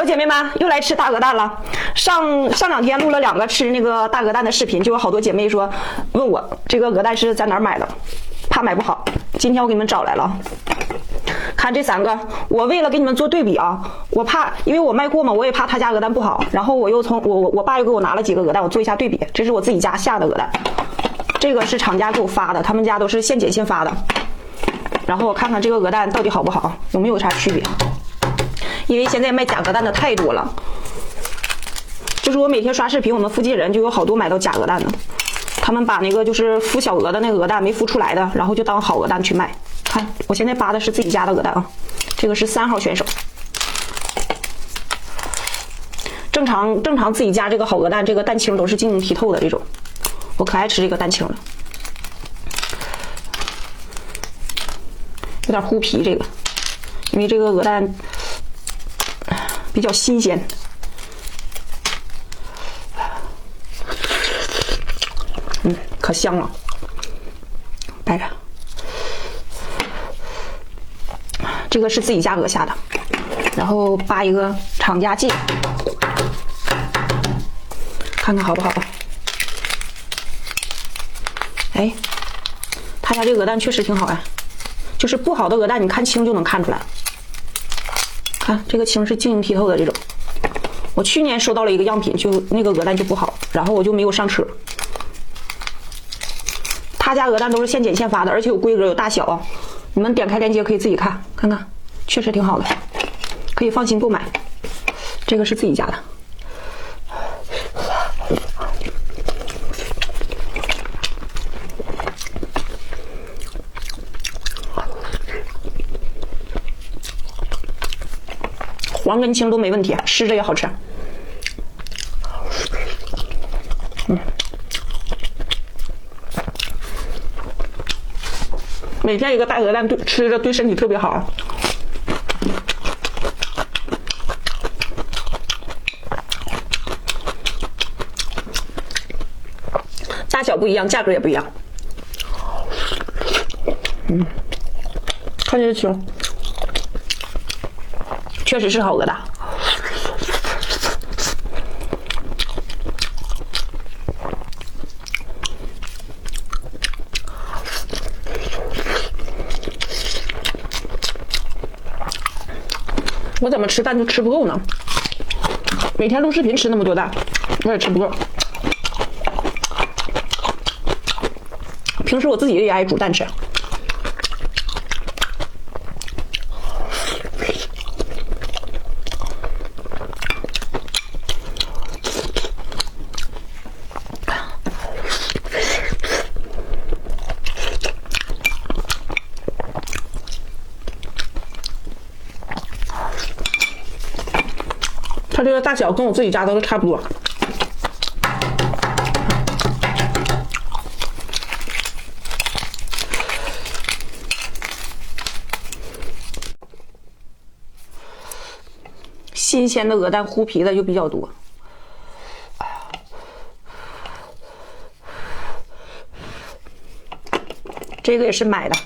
姐妹们又来吃大鹅蛋了。上2天录了2个吃那个大鹅蛋的视频，就有好多姐妹说问我这个鹅蛋是在哪儿买的，怕买不好。今天我给你们找来了，看这3个，我为了给你们做对比啊，我怕因为我卖过嘛，我也怕他家鹅蛋不好，然后我又从我爸又给我拿了几个鹅蛋，我做一下对比。这是我自己家下的鹅蛋，这个是厂家给我发的，他们家都是现剪现发的。然后我看看这个鹅蛋到底好不好，有没有啥区别。因为现在卖假鹅蛋的太多了，就是我每天刷视频，我们附近人就有好多买到假鹅蛋的，他们把那个就是孵小鹅的那个鹅蛋没孵出来的，然后就当好鹅蛋去卖。看我现在扒的是自己家的鹅蛋啊，这个是3号选手。正常自己家这个好鹅蛋，这个蛋清都是晶莹剔透的这种，我可爱吃这个蛋清了，有点糊皮这个，因为这个鹅蛋比较新鲜。可香了，掰着。这个是自己家鹅下的，然后扒一个厂家记，看看好不好？哎，他家这个鹅蛋确实挺好呀，就是不好的鹅蛋，你看清就能看出来。看这个青是晶莹剔透的这种。我去年收到了一个样品，就那个鹅蛋就不好，然后我就没有上车。他家鹅蛋都是现剪现发的，而且有规格有大小，你们点开链接可以自己看看看，确实挺好的，可以放心购买。这个是自己家的。黄跟青都没问题，湿着也好吃。每天一个大鹅蛋吃着对身体特别好。大小不一样，价格也不一样。看这青，确实是好鹅蛋。我怎么吃蛋就吃不够呢？每天录视频吃那么多蛋，我也吃不够。平时我自己也爱煮蛋吃。它这个大小跟我自己家都差不多。新鲜的鹅蛋糊皮的就比较多。这个也是买的。